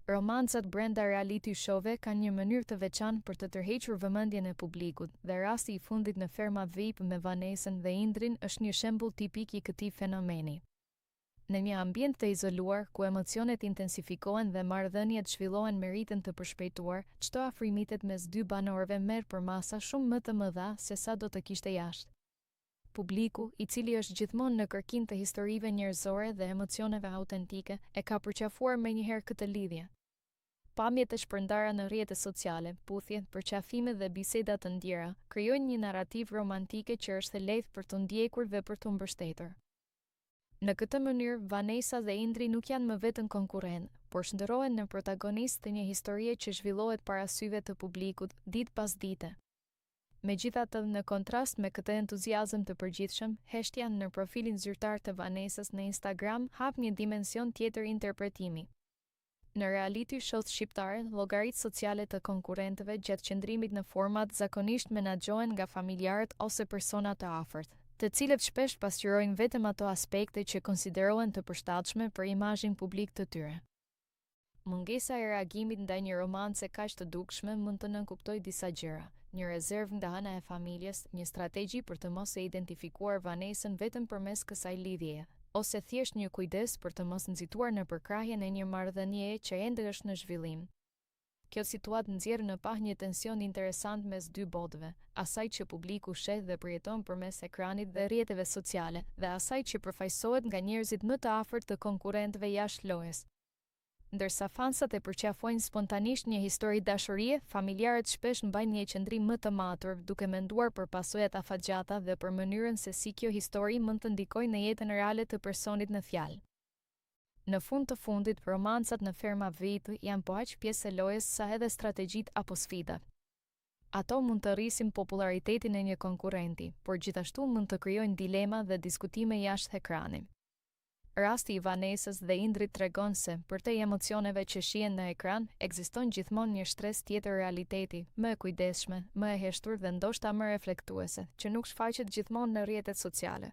Romancat brenda reality show-ve kanë një mënyrë të veçantë për të tërhequr vëmendjen e publikut, dhe rasti i fundit në Ferma VIP me Vanesën dhe Indrin është një shembull tipik i këtij fenomeni. Në një ambient të izoluar, ku emocionet intensifikohen dhe marrëdhëniet zhvillohen me ritëm të përshpejtuar, çdo afrimitet mes dy banorëve merr për masa shumë më të mëdha se sa do të kishte jashtë. Publiku, i cili është gjithmonë në kërkim të historive njerëzore dhe emocioneve autentike, e ka përqafuar menjëherë këtë lidhje. Pamjet e shpërndara në rrjetet sociale, puthjet, përqafime dhe biseda të ndjera, krijojnë një narrativ romantike që është e lehtë për të ndjekur dhe për të mbështetur. Në këtë mënyrë, Vanesa dhe Indri nuk janë më vetëm konkurrentë, por shndërrohen në protagonistë të një historie që zhvillohet para syve të publikut ditë pas dite. Megjithatë, në kontrast me këtë entuziazëm të përgjithshëm, heshtja në profilin zyrtar të Vanesës në Instagram hap një dimension tjetër interpretimi. Në reality show shqiptare, llogaritë sociale të konkurrentëve gjatë qëndrimit në format zakonisht menaxhohen nga familjarët ose persona të afërt, të cilët shpesh pasqyrojnë vetëm ato aspekte që konsiderohen të përshtatshme për imazhin publik të tyre. Mungesa e reagimit ndaj një romance kaq të dukshme mund të nënkuptojë disa gjëra: një rezervë nga ana e familjes, një strategji për të mos e identifikuar Vanesën vetëm përmes kësaj lidhjeje, ose thjesht një kujdes për të mos nxituar në përkrahjen e një marrëdhënieje që ende është në zhvillim. Kjo situatë nxjerr në pah një tension interesant mes dy botëve, asaj që publiku sheh dhe përjeton përmes ekranit dhe rrjeteve sociale, dhe asaj që përfaqësohet nga njerëzit më të afërt të konkurrentëve jashtë lojës. Ndërsa fansat e përqafojnë spontanisht një histori dashurie, familjarët shpesh mbajnë një qëndrim më të matur, duke menduar për pasojat afatgjata dhe për mënyrën se si kjo histori mund të ndikojë në jetën reale të personit në fjalë. Në fund të fundit, romancat në Ferma VIP janë po aq pjesë e lojës sa edhe strategjitë apo sfidat. Ato mund të rrisin popularitetin e një konkurrenti, por gjithashtu mund të krijojnë dilema dhe diskutime jashtë ekranit. Rasti i Vanesës dhe Indrit tregon se, përtej emocioneve që shihen në ekran, ekziston gjithmonë një shtresë tjetër realiteti, më e kujdesshme, më e heshtur dhe ndoshta më reflektuese, që nuk shfaqet gjithmonë në rrjetet sociale.